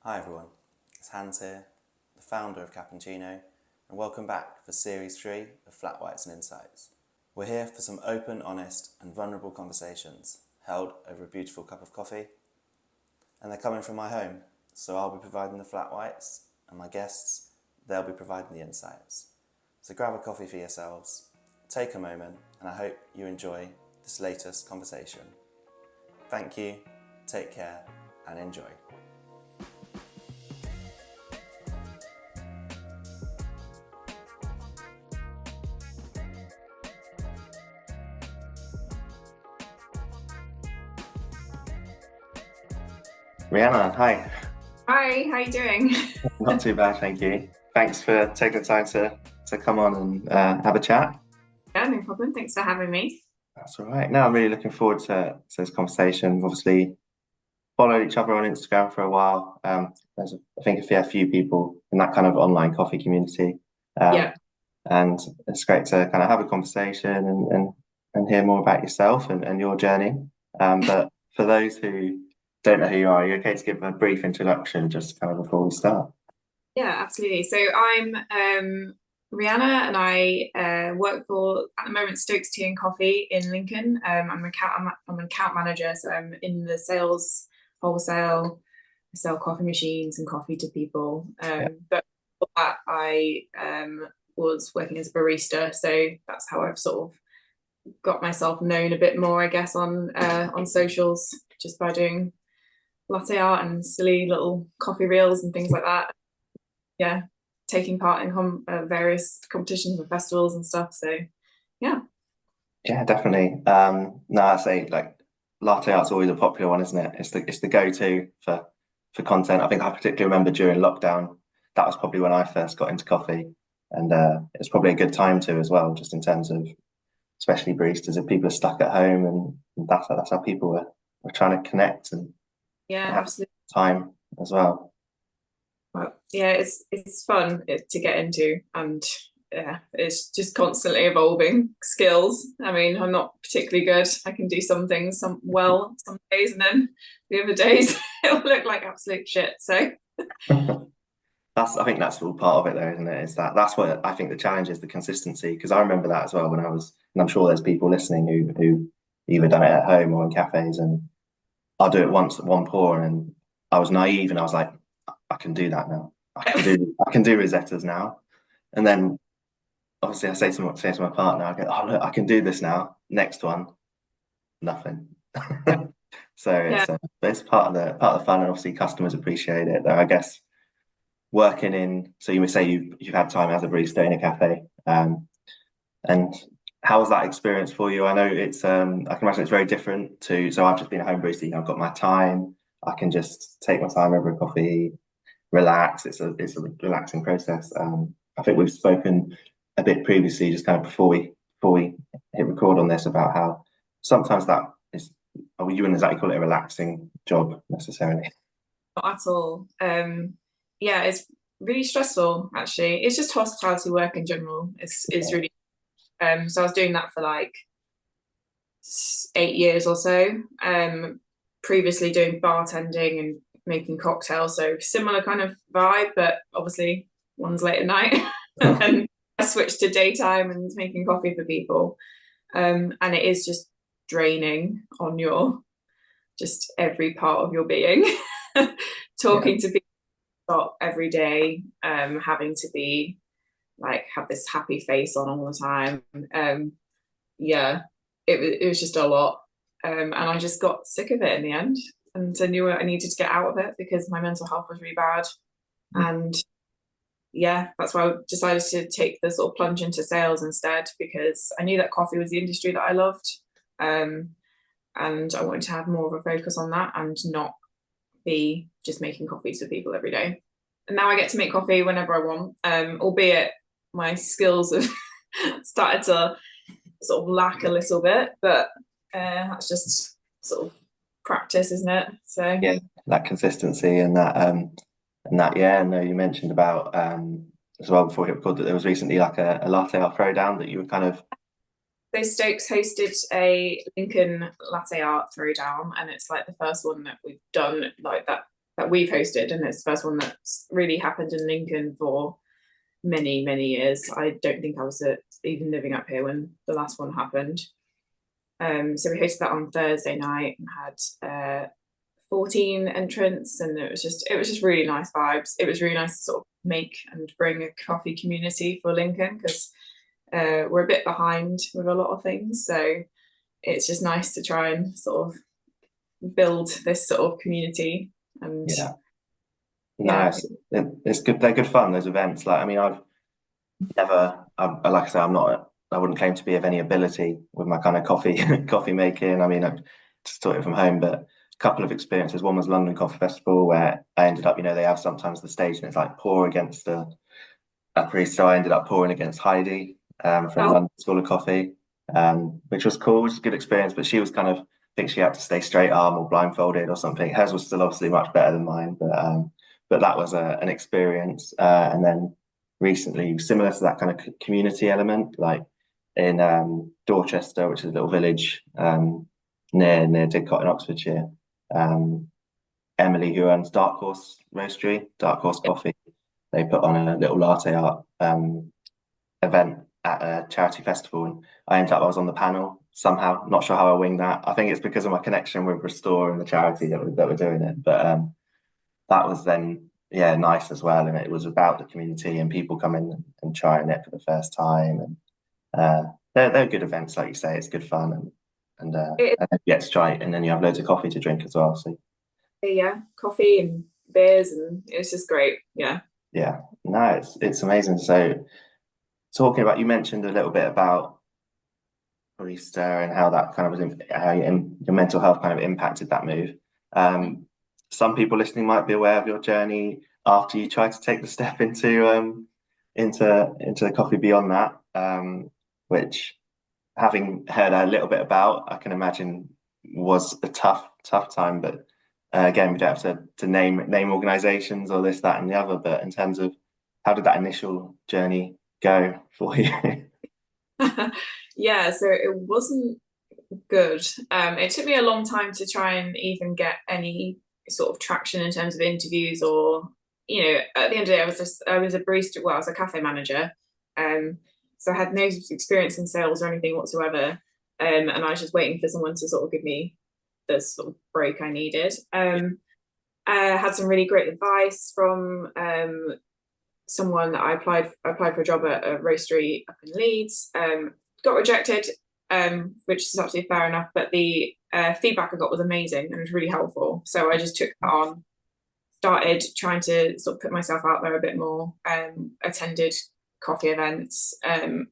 Hi everyone, it's Hans here, the founder of Cappuccino, and welcome back for Series 3 of Flat Whites and Insights. We're here for some open, honest and vulnerable conversations held over a beautiful cup of coffee, and they're coming from my home, so I'll be providing the flat whites, and my guests, they'll be providing the insights. So grab a coffee for yourselves, take a moment, and I hope you enjoy this latest conversation. Thank you, take care, and enjoy. Rianna, hi. Hi, how you doing? Not too bad, thank you. Thanks for taking the time to come on and have a chat. Yeah, no problem. Thanks for having me. That's all right. No, I'm really looking forward to this conversation. We've obviously followed each other on Instagram for a while. There's, I think, a fair few people in that kind of online coffee community. Um, Yeah, and it's great to kind of have a conversation and hear more about yourself and your journey. But for those who don't know who you are okay to give a brief introduction just kind of before we start? yeah, absolutely. So I'm Rihanna, and I work for at the moment Stokes Tea and Coffee in Lincoln. I'm an account manager, so I'm in the sales wholesale. I sell coffee machines and coffee to people. Yeah. But before that, I was working as a barista, so that's how I've sort of got myself known a bit more, I guess, on socials, just by doing latte art and silly little coffee reels and things like that. Yeah, taking part in various competitions and festivals and stuff. So yeah, Yeah, definitely. No, I say like latte art's always a popular one, isn't it? It's the go-to for content. I think I particularly remember during lockdown, that was probably when I first got into coffee, and it's probably a good time to as well, just in terms of especially baristas if people are stuck at home, and that's how people were trying to connect yeah, and have absolutely. time as well. Well, yeah, it's fun to get into, and yeah, it's just constantly evolving skills. I mean, I'm not particularly good. I can do some things some days, and then the other days it'll look like absolute shit. So I think that's all part of it though, isn't it? Is that's what I think the challenge is, the consistency. Because I remember that as well when I was, and I'm sure there's people listening who either done it at home or in cafes, and I'll do it once at one pour, and I was naive and I was like, I can do that now. I can do Rosettas now. And then obviously I say to my partner, I go, oh look, I can do this now. Next one, nothing. So yeah, it's part of the fun, and obviously customers appreciate it. Though I guess working in, so you would say you've had time as a barista in a cafe, and how was that experience for you? I know it's I can imagine it's very different to, so I've just been a home barista. I've got my time. I can just take my time over a coffee, relax. It's a relaxing process. I think we've spoken a bit previously, just kind of before we hit record on this, about how sometimes that is, you wouldn't exactly call it a relaxing job necessarily. not at all. Yeah, it's really stressful actually. It's just hospitality work in general. It's really so I was doing that for like 8 years or so. Previously doing bartending and making cocktails, so similar kind of vibe, but obviously one's late at night. And then I switched to daytime and making coffee for people. And it is just draining on your just every part of your being. Yeah, Talking to people every day, having to be like have this happy face on all the time. Yeah, it was just a lot. And I just got sick of it in the end. And I knew I needed to get out of it because my mental health was really bad. And yeah, that's why I decided to take the sort of plunge into sales instead, because I knew that coffee was the industry that I loved. Um, and I wanted to have more of a focus on that and not be just making coffees for people every day. And now I get to make coffee whenever I want, albeit my skills have started to sort of lack a little bit, but that's just sort of practice, isn't it? So yeah, that consistency and that yeah. No, you mentioned about as well before we hit record that there was recently like a latte art throwdown that you were kind of. Stokes hosted a Lincoln latte art throwdown, and it's like the first one that we've done like that that we've hosted, and it's the first one that's really happened in Lincoln for many, many years. I don't think I was even living up here when the last one happened. So we hosted that on Thursday night and had 14 entrants, and it was just really nice vibes. It was really nice to sort of make and bring a coffee community for Lincoln, because we're a bit behind with a lot of things. So it's just nice to try and sort of build this sort of community. And nice. It's good. They're good fun, those events. Like, I mean, I've never, like I say, I wouldn't claim to be of any ability with my kind of coffee making. I mean, I just taught it from home, but a couple of experiences. One was London Coffee Festival, where I ended up, they have sometimes the stage and it's like pour against a priest. So I ended up pouring against Heidi from London School of Coffee, which was cool, which was a good experience. But she was kind of, I think she had to stay straight arm or blindfolded or something. Hers was still obviously much better than mine, but that was an experience. And then recently, similar to that kind of community element, like in Dorchester, which is a little village near Didcot in Oxfordshire. Emily, who owns Dark Horse Roastery, Dark Horse Coffee, they put on a little latte art event at a charity festival, and I was on the panel somehow. Not sure how I winged that. I think it's because of my connection with Restore and the charity that we're doing it. But that was then nice as well, and it was about the community and people coming and trying it for the first time, and they're good events, like you say. It's good fun, and then you get to try it, and then you have loads of coffee to drink as well. So coffee and beers, and it's just great. No, it's amazing. So talking about, you mentioned a little bit about Barista and how that kind of was how your mental health kind of impacted that move. Some people listening might be aware of your journey after you tried to take the step into coffee beyond that, which, having heard a little bit about, I can imagine was a tough time. But again, we don't have to name organisations or this, that, and the other. But in terms of, how did that initial journey go for you? So it wasn't good. It took me a long time to try and even get any sort of traction in terms of interviews, or at the end of the day, I was a barista. Well, I was a cafe manager, so I had no experience in sales or anything whatsoever, and I was just waiting for someone to sort of give me the sort of break I needed. I had some really great advice from someone that I applied for a job at a roastery up in Leeds. Got rejected, which is absolutely fair enough, but the feedback I got was amazing and was really helpful. So I just took that on, started trying to sort of put myself out there a bit more, attended coffee events,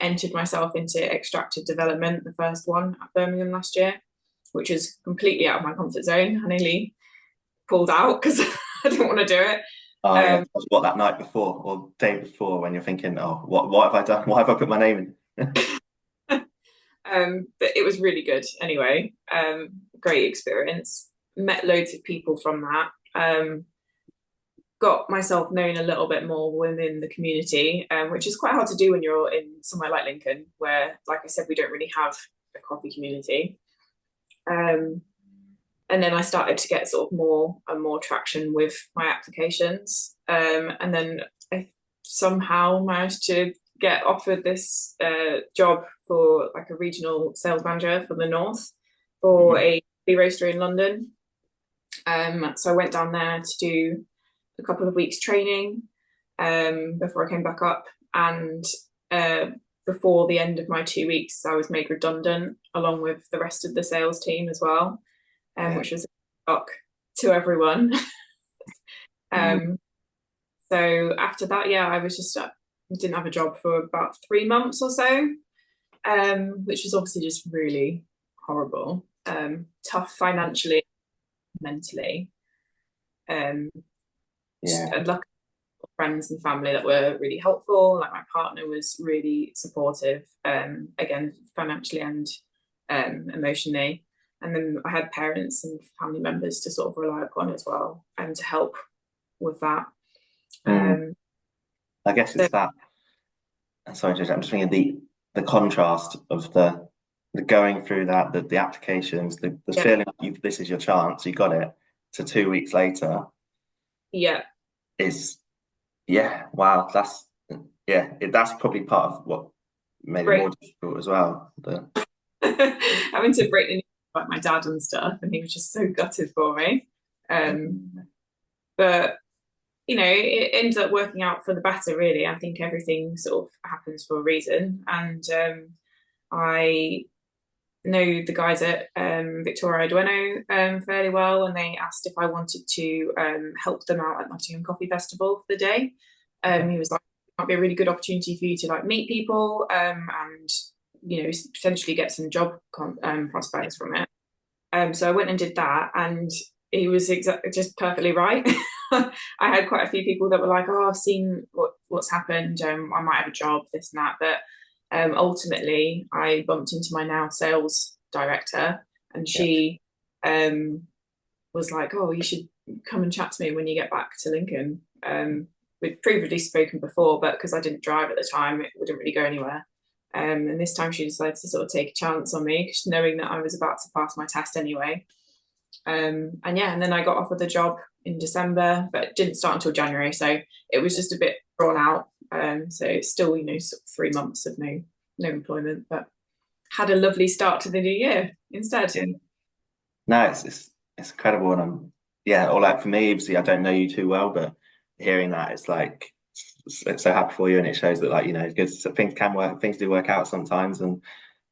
entered myself into extractive development, the first one at Birmingham last year, which is completely out of my comfort zone. I nearly pulled out because I didn't want to do it. What, that night before or day before, when you're thinking, oh, what have I done? Why have I put my name in? But it was really good anyway. Great experience. Met loads of people from that. Got myself known a little bit more within the community, which is quite hard to do when you're in somewhere like Lincoln, where, like I said, we don't really have a coffee community. And then I started to get sort of more and more traction with my applications. And then I somehow managed to get offered this job for like a regional sales manager for the North for a coffee roastery in London. So I went down there to do a couple of weeks training before I came back up. And before the end of my 2 weeks, I was made redundant along with the rest of the sales team as well, which was a shock to everyone. So after that, I was just didn't have a job for about 3 months or so, which was obviously just really horrible, tough financially, mentally. I'd lucky friends and family that were really helpful. Like my partner was really supportive, again financially and emotionally. And then I had parents and family members to sort of rely upon as well, and to help with that. I guess it's that. Sorry, I'm just thinking the contrast of the going through that, the applications, the feeling like this is your chance, you got it, to 2 weeks later, Yeah. is, yeah, wow, that's probably part of what made it Great. more difficult as well. Having to break the news about my dad and stuff, and he was just so gutted for me. But it ended up working out for the better, really. I think everything sort of happens for a reason. And I know the guys at Victoria Dueno fairly well, and they asked if I wanted to help them out at Nottingham Coffee Festival for the day. He was like, it might be a really good opportunity for you to like meet people and potentially get some job prospects from it. So I went and did that, and he was just perfectly right. I had quite a few people that were like, "Oh, I've seen what's happened. I might have a job, this and that." But ultimately, I bumped into my now sales director, and she was like, "Oh, you should come and chat to me when you get back to Lincoln." We'd previously spoken before, but because I didn't drive at the time, it wouldn't really go anywhere. And this time she decided to sort of take a chance on me, knowing that I was about to pass my test anyway. And then I got offered the job in December, but it didn't start until January. So it was just a bit drawn out. So it's still, sort of 3 months of no employment, but had a lovely start to the new year instead. Yeah. No, it's incredible. And or like for me, obviously I don't know you too well, but hearing that, it's like, it's so happy for you, and it shows that, like, because things can work, things do work out sometimes, and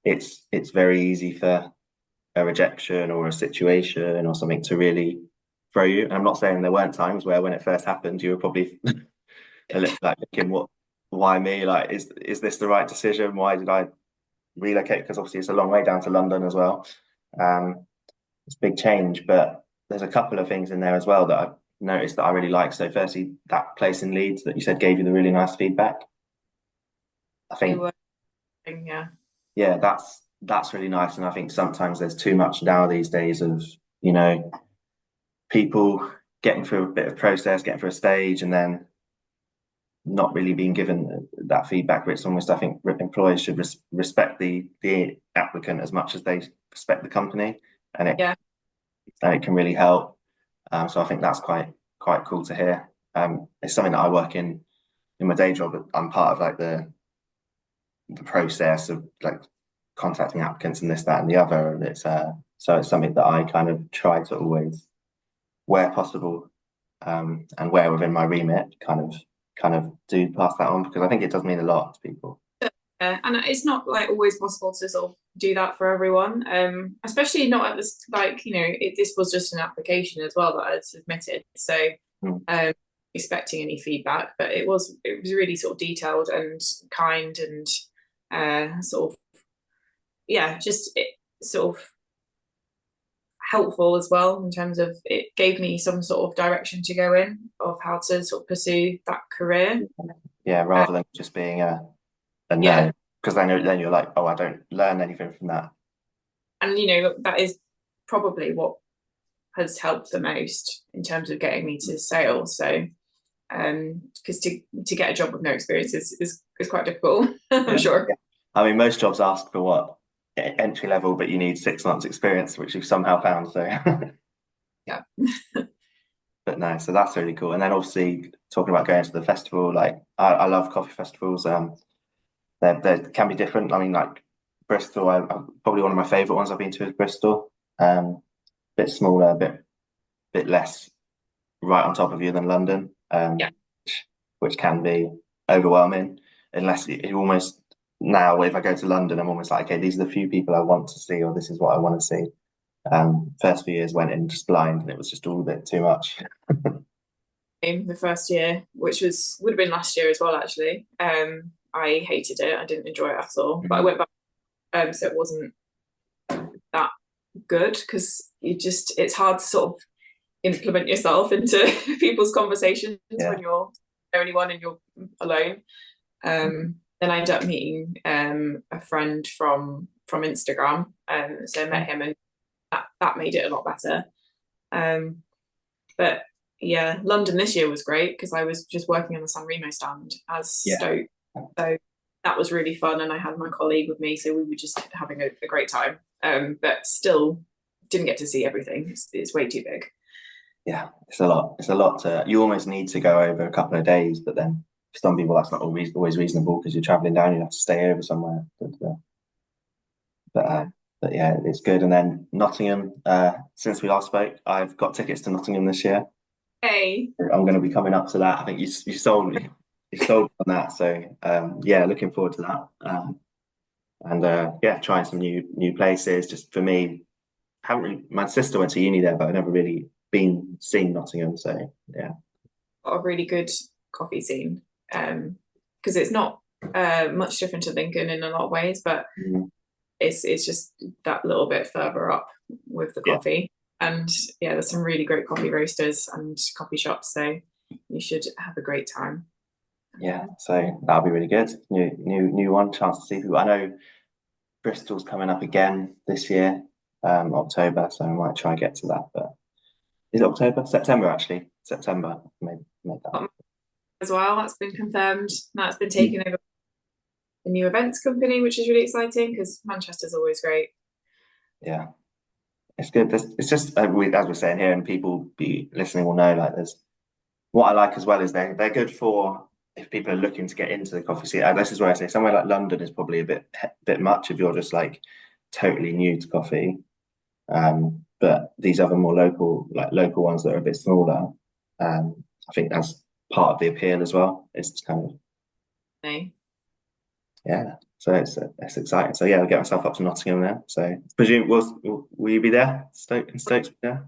it's very easy for a rejection or a situation or something to really throw you. And I'm not saying there weren't times where, when it first happened, you were probably a little like thinking, why me? Like, is this the right decision? Why did I relocate? Because obviously it's a long way down to London as well. It's a big change, but there's a couple of things in there as well that I've noticed that I really like. So firstly, that place in Leeds that you said gave you the really nice feedback. I think, that's really nice. And I think sometimes there's too much now these days of, people getting through a bit of process, getting through a stage, and then not really being given that feedback. But it's almost, I think, employers should respect the applicant as much as they respect the company, and it can really help. So I think that's quite cool to hear. It's something that I work in my day job. I'm part of like the process of like contacting applicants and this, that, and the other, and it's something that I kind of try to always, where possible, and where within my remit, kind of do pass that on, because I think it does mean a lot to people. And it's not like always possible to sort of do that for everyone, especially not at this, like, this was just an application as well that I submitted, so expecting any feedback, but it was really sort of detailed and kind, and sort of just sort of helpful as well, in terms of it gave me some sort of direction to go in of how to sort of pursue that career. Rather than just being a no, because then you're like, oh, I don't learn anything from that. And that is probably what has helped the most in terms of getting me to sales. So because to get a job with no experience is quite difficult. I'm sure. I mean, most jobs ask for what, entry level, but you need 6 months experience, which you've somehow found. So but no, so that's really cool. And then obviously talking about going to the festival, like I love coffee festivals. They can be different. I mean, like Bristol, probably one of my favorite ones I've been to is Bristol. Bit smaller, bit less right on top of you than London, which can be overwhelming, unless you almost, now if I go to London, I'm almost like, okay, these are the few people I want to see, or this is what I want to see. First few years went in just blind, and it was just all a bit too much. In the first year, which would have been last year as well, actually. I hated it. I didn't enjoy it at all. But I went back, so it wasn't that good, because it's hard to sort of implement yourself into people's conversations when you're the only one and you're alone. Then I ended up meeting a friend from Instagram, so I met him, and that made it a lot better. But London this year was great because I was just working on the San Remo stand as Stokes, so that was really fun, and I had my colleague with me, so we were just having a great time. But still didn't get to see everything. It's way too big. Yeah, it's a lot. It's a lot to. You almost need to go over a couple of days, but then for some people that's not always reasonable because you're traveling down. You have to stay over somewhere. But Yeah. but yeah, it's good. And then Nottingham. Since we last spoke, I've got tickets to Nottingham this year. Hey, I'm going to be coming up to that. I think you sold me. You sold on that. So yeah, looking forward to that. And yeah, trying some new places. Just for me, haven't really, my sister went to uni there, but I've never really been seen Nottingham. So yeah, got a really good coffee scene. Because it's not much different to Lincoln in a lot of ways, but mm, it's just that little bit further up with the yeah, coffee. And yeah, there's some really great coffee roasters and coffee shops, so you should have a great time. yeah. So that'll be really good. New one. Chance to see people. I know Bristol's coming up again this year, October. So I might try and get to that. But is it October? September actually. September. Maybe make that. As well, that's been confirmed. That's been Mm. taken over the new events company, which is really exciting because Manchester's always great. Yeah. It's good. It's just as we're saying here, and people be listening will know. Like, there's what I like as well is they're good for if people are looking to get into the coffee scene. And this is where I say somewhere like London is probably a bit much if you're just like totally new to coffee. But these other more local ones that are a bit smaller, I think that's part of the appeal as well. It's kind of No. yeah. So it's exciting. So yeah, I'll get myself up to Nottingham there. So presume will you be there? Stokes be there?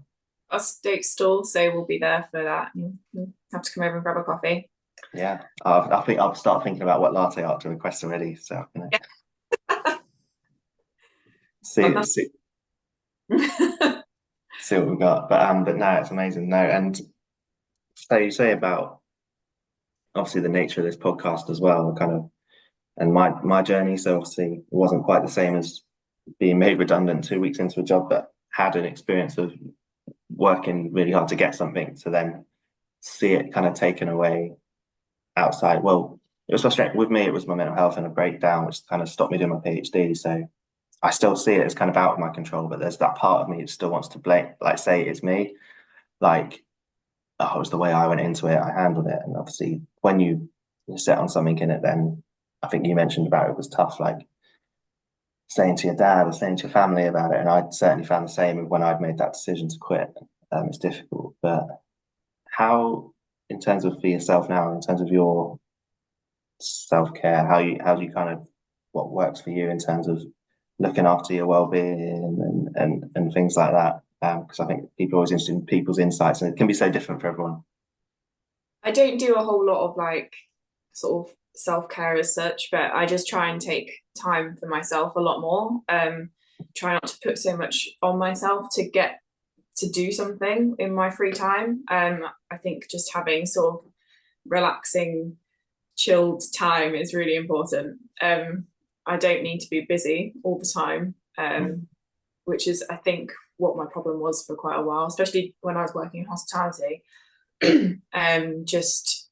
Our Stokes stall, so we'll be there for that. You'll have to come over and grab a coffee. Yeah, I think I'll start thinking about what latte art to request already. So you know, see, see see what we've got. But no, it's amazing. No, and so you say about obviously the nature of this podcast as well, kind of, and my journey. So obviously it wasn't quite the same as being made redundant 2 weeks into a job, but had an experience of working really hard to get something to then see it kind of taken away outside. Well, it was frustrating with me. It was my mental health and a breakdown, which kind of stopped me doing my PhD. So I still see it as kind of out of my control, but there's that part of me that still wants to blame, like say it's me, like, oh, it was the way I went into it, I handled it. And obviously when you're set on something in it, then I think you mentioned about it was tough, like saying to your dad or saying to your family about it. And I certainly found the same when I'd made that decision to quit. It's difficult, but how, in terms of for yourself now, in terms of your self-care, how do you kind of what works for you in terms of looking after your well-being and things like that? Because I think people are always interested in people's insights, and it can be so different for everyone. I don't do a whole lot of like sort of self-care as such, but I just try and take time for myself a lot more. Try not to put so much on myself to get to do something in my free time. I think just having sort of relaxing, chilled time is really important. I don't need to be busy all the time, which is, I think, what my problem was for quite a while, especially when I was working in hospitality. Just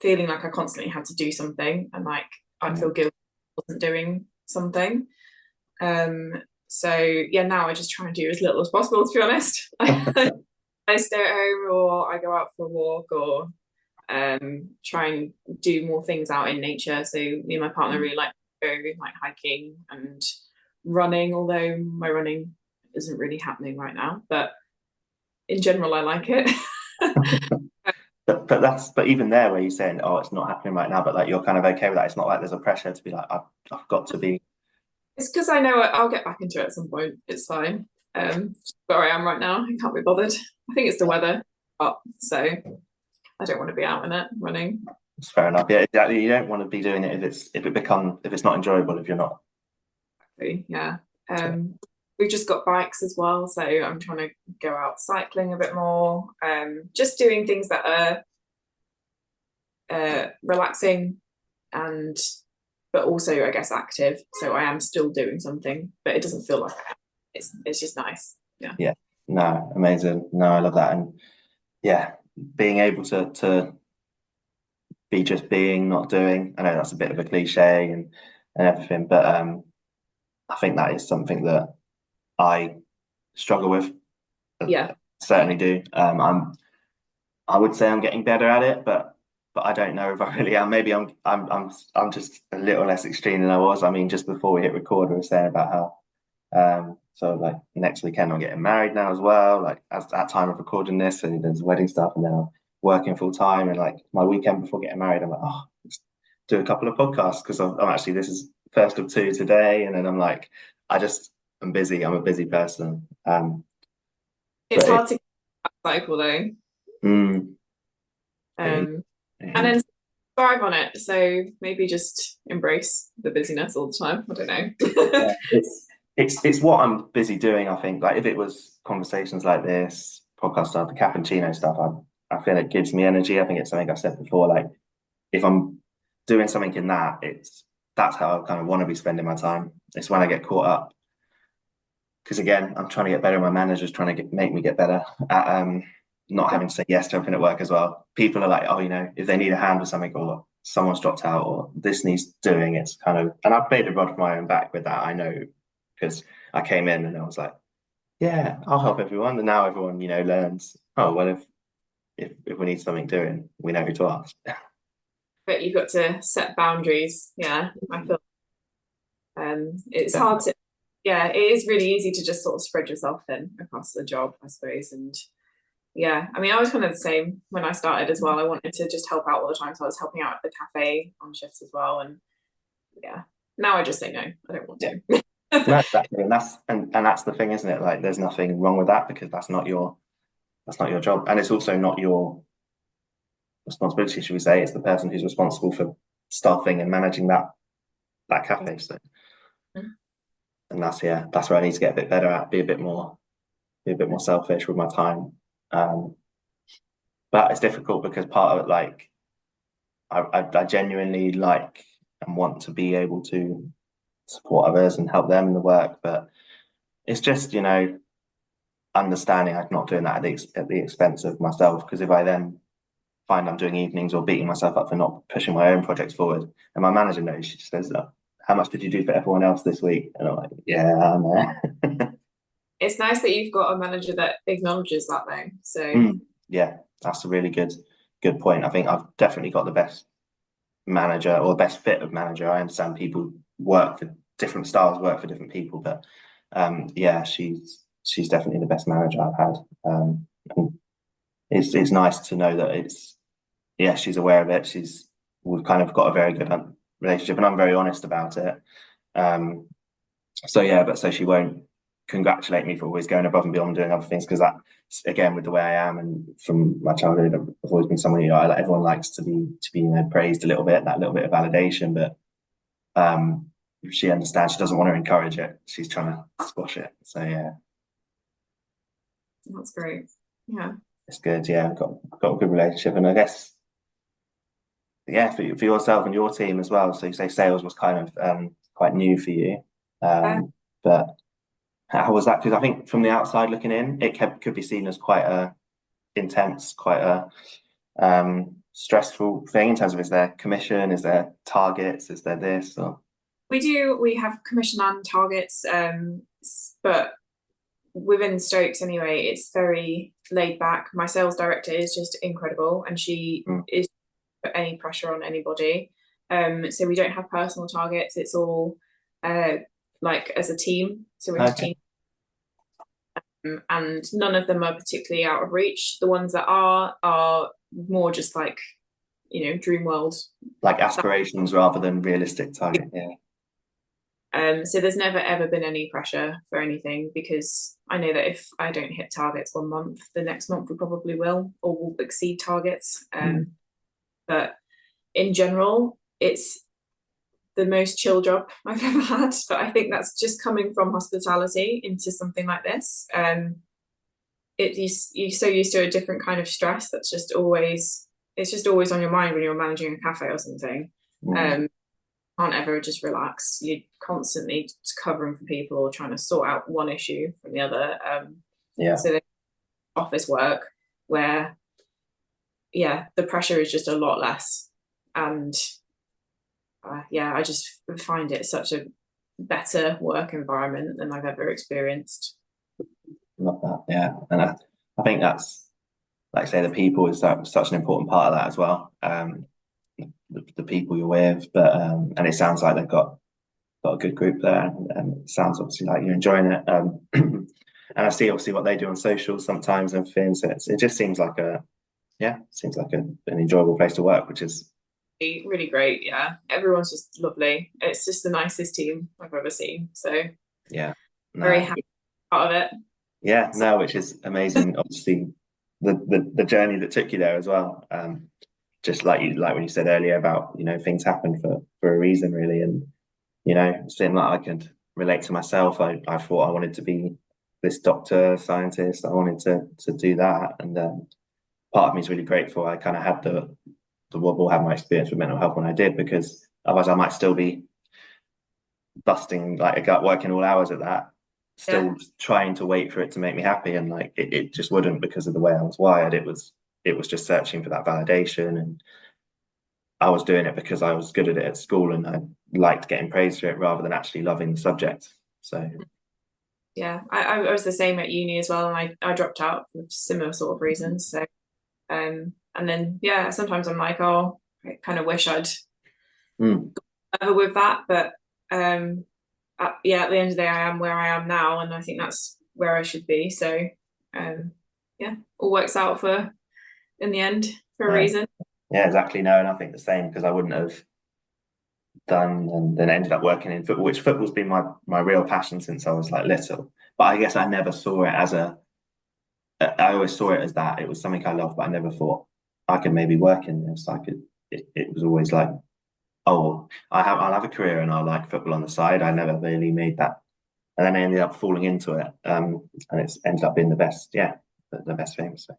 feeling like I constantly had to do something and like I'd feel guilty if I wasn't doing something. So yeah, now I just try and do as little as possible, to be honest. I stay at home or I go out for a walk or try and do more things out in nature. So me and my partner really like to go like hiking and running, although my running isn't really happening right now, but in general I like it. But even there where you're saying, oh, it's not happening right now, but like you're kind of okay with that. It's not like there's a pressure to be like, I've got to be. It's because I know I'll get back into it at some point. It's fine. Where I am right now, I can't be bothered. I think it's the weather, so I don't want to be out in it running. It's fair enough. Yeah, exactly. You don't want to be doing it if it's not enjoyable, if you're not. Yeah. We've just got bikes as well, so I'm trying to go out cycling a bit more. Just doing things that are relaxing and but also I guess active. So I am still doing something, but it doesn't feel like I am. It's just nice. Yeah. Yeah. No, amazing. No, I love that. And yeah, being able to be just being, not doing. I know that's a bit of a cliche and everything, but I think that is something that I struggle with Yeah. certainly do. I would say I'm getting better at it, but I don't know if I really am. Maybe I'm just a little less extreme than I was. I mean, just before we hit record, we were saying about how so like next weekend I'm getting married now as well. Like at that time of recording this, and there's wedding stuff, and then I'm working full time. And like my weekend before getting married, I'm like, oh, let's do a couple of podcasts because I'm actually, this is first of two today, and then I'm like, I'm busy. I'm a busy person. It's hard to get that cycle though. Mm, And then thrive on it. So maybe just embrace the busyness all the time. I don't know. It's what I'm busy doing. I think like if it was conversations like this, podcast stuff, the cappuccino stuff, I feel it gives me energy. I think it's something I've said before. Like if I'm doing something in that, that's how I kind of want to be spending my time. It's when I get caught up. Because again, I'm trying to get better. My manager's trying to make me get better at not having to say yes to everything at work as well. People are like, oh, if they need a hand with something or someone's dropped out or this needs doing, it's kind of, and I've played a rod for my own back with that. I know because I came in and I was like, yeah, I'll help everyone. And now everyone, learns, oh, well, if we need something doing, we know who to ask. But you've got to set boundaries. Yeah, I feel it's hard to, it is really easy to just sort of spread yourself thin across the job, I suppose. And yeah, I mean, I was kind of the same when I started as well. I wanted to just help out all the time. So I was helping out at the cafe on shifts as well. And yeah, now I just say no, I don't want to. No, exactly. And that's the thing, isn't it? Like there's nothing wrong with that because that's not your job. And it's also not your responsibility, should we say. It's the person who's responsible for staffing and managing that cafe. So and that's where I need to get a bit better at, be a bit more selfish with my time. But it's difficult because part of it, like I genuinely like and want to be able to support others and help them in the work, but it's just understanding I'm not doing that at the expense of myself, because if I then find I'm doing evenings or beating myself up for not pushing my own projects forward, and my manager knows, she just says, how much did you do for everyone else this week? And I'm like, yeah, I'm there. It's nice that you've got a manager that acknowledges that though. So yeah, that's a really good point. I think I've definitely got the best manager or the best fit of manager. I understand people work for different styles, work for different people, but she's definitely the best manager I've had. And it's nice to know that she's aware of it. We've kind of got a very good relationship, and I'm very honest about it. So she won't congratulate me for always going above and beyond doing other things, because that, again, with the way I am and from my childhood, I've always been someone everyone likes to be praised a little bit, that little bit of validation, but she understands. She doesn't want to encourage it. She's trying to squash it. So yeah, that's great. Yeah, it's good. Yeah, I've got a good relationship, and I guess for yourself and your team as well. So you say sales was kind of quite new for you, but how was that? Because I think from the outside looking in, it could be seen as quite a intense, quite a stressful thing in terms of, is there commission, is there targets, is there this? Or we have commission and targets, but within Stokes anyway, it's very laid back. My sales director is just incredible, and she is put any pressure on anybody. So we don't have personal targets. It's all like as a team. So we're a team. And none of them are particularly out of reach. The ones that are more just like, dream world. Like aspirations rather than realistic target, So there's never ever been any pressure for anything, because I know that if I don't hit targets 1 month, the next month we probably will, or will exceed targets. But in general, it's the most chill job I've ever had, but I think that's just coming from hospitality into something like this. You're so used to a different kind of stress that's just always on your mind when you're managing a cafe or something. Can't ever just relax. You're constantly covering for people or trying to sort out one issue from the other. So there's office work where the pressure is just a lot less, and I just find it such a better work environment than I've ever experienced. Love that, and I think that's, like I say, the people is such an important part of that as well. The people you're with, but and it sounds like they've got a good group there, and it sounds obviously like you're enjoying it. And I see obviously what they do on socials sometimes and things. So it just seems like an enjoyable place to work, which is really great. Yeah, everyone's just lovely. It's just the nicest team I've ever seen. So yeah, very no, happy part of it. yeah, no, which is amazing. Obviously, the journey that took you there as well. Just like when you said earlier about things happen for a reason, really, and it seemed like I could relate to myself. I thought I wanted to be this doctor, scientist. I wanted to do that, and part of me is really grateful I kind of had the wobble, had my experience with mental health when I did, because otherwise I might still be busting like a gut, working all hours at that, still trying to wait for it to make me happy, and like it just wouldn't, because of the way I was wired. It was just searching for that validation, and I was doing it because I was good at it at school and I liked getting praised for it rather than actually loving the subject. So yeah, I was the same at uni as well, and I dropped out for similar sort of reasons. So and then sometimes I'm like, oh, I kind of wish I'd over with that, but at the end of the day, I am where I am now, and I think that's where I should be. So all works out in the end for a reason. Yeah, exactly. No, and I think the same, because I wouldn't have done and then ended up working in football, which football's been my real passion since I was like little. But I guess I never saw it as I always saw it as that it was something I loved, but I never thought I could maybe work in this. It was always like, oh, I'll have a career and I'll like football on the side. I never really made that, and then I ended up falling into it, and it's ended up being the best, the best thing. So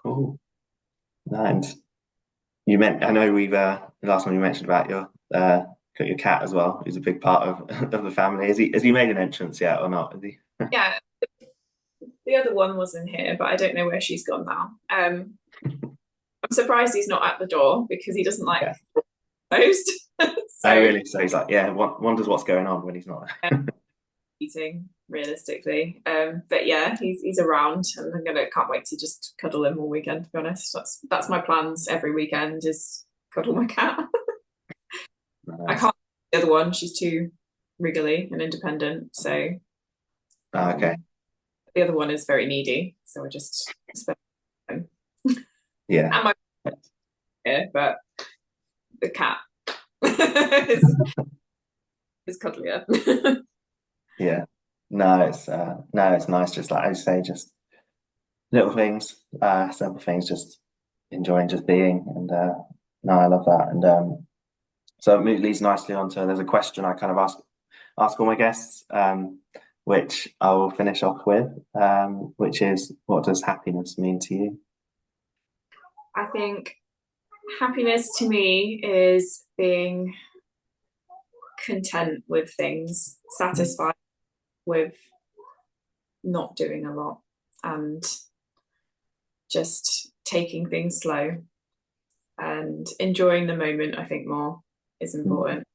cool. And I know the last one you mentioned about your cat as well, who's a big part of the family. Has he made an entrance yet or not? Is he? Yeah, the other one was in here, but I don't know where she's gone now. I'm surprised he's not at the door, because he doesn't like closed. Oh, really? So he's like, wonders what's going on when he's not eating, realistically. But yeah, he's around, and can't wait to just cuddle him all weekend, to be honest. That's my plans every weekend, is cuddle my cat. Nice. I can't do the other one, she's too wriggly and independent, so okay. The other one is very needy, so I just spend time. Yeah. And my but the cat is cuddlier. Yeah. No, it's nice, just like I say, just little things, simple things, just enjoying just being, and no, I love that. And so it leads nicely on to, there's a question I kind of ask all my guests, which I will finish off with, which is, what does happiness mean to you? I think happiness to me is being content with things, satisfied with not doing a lot, and just taking things slow and enjoying the moment. I think more is important.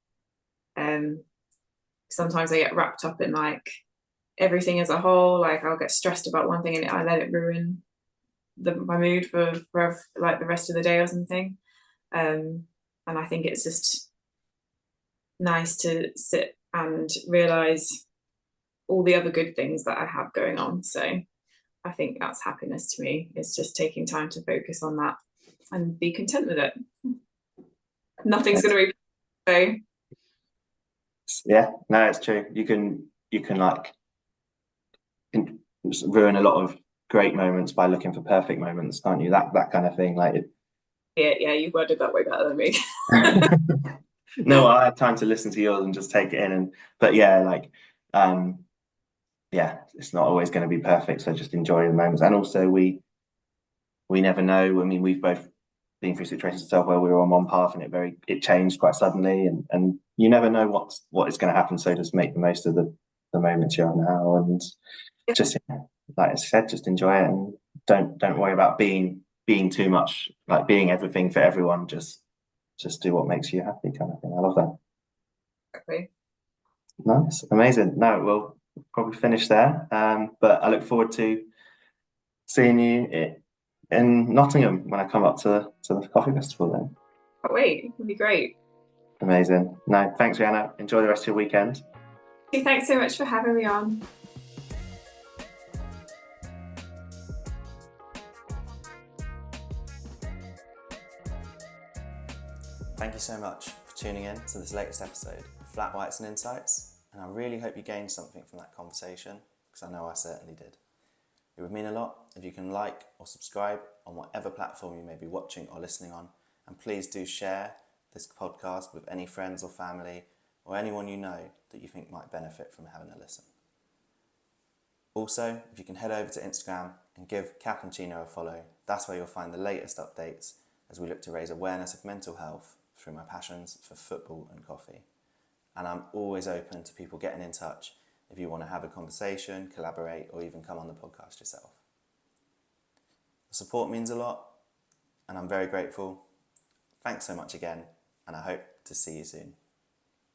Sometimes I get wrapped up in like everything as a whole. Like I'll get stressed about one thing and I let it ruin my mood for like the rest of the day or something. And I think it's just nice to sit and realize all the other good things that I have going on. So I think that's happiness to me. It's just taking time to focus on that and be content with it. Nothing's going to be so. Yeah, no, it's true. You can like ruin a lot of great moments by looking for perfect moments, can't you? That kind of thing. Like yeah, you've worded that way better than me. No, I had time to listen to yours and just take it in, but yeah, like it's not always going to be perfect, so just enjoy the moments. And also we never know. I mean, we've both been through situations ourselves where we were on one path and it changed quite suddenly, and you never know what is going to happen, so just make the most of the moments you have now, and just like I said, just enjoy it, and don't worry about being too much, like being everything for everyone. Just do what makes you happy, kind of thing. I love that. Exactly. Nice, amazing. No, well, probably finish there. But I look forward to seeing you in Nottingham when I come up to the coffee festival then. But wait, it'd be great. Amazing. No, thanks, Rianna. Enjoy the rest of your weekend. Thanks so much for having me on. Thank you so much for tuning in to this latest episode of Flat Whites and Insights, and I really hope you gained something from that conversation, because I know I certainly did. It would mean a lot if you can like or subscribe on whatever platform you may be watching or listening on, and please do share this podcast with any friends or family or anyone you know that you think might benefit from having a listen. Also, if you can head over to Instagram and give Cappuccino a follow, that's where you'll find the latest updates as we look to raise awareness of mental health through my passions for football and coffee. And I'm always open to people getting in touch if you want to have a conversation, collaborate, or even come on the podcast yourself. The support means a lot, and I'm very grateful. Thanks so much again, and I hope to see you soon.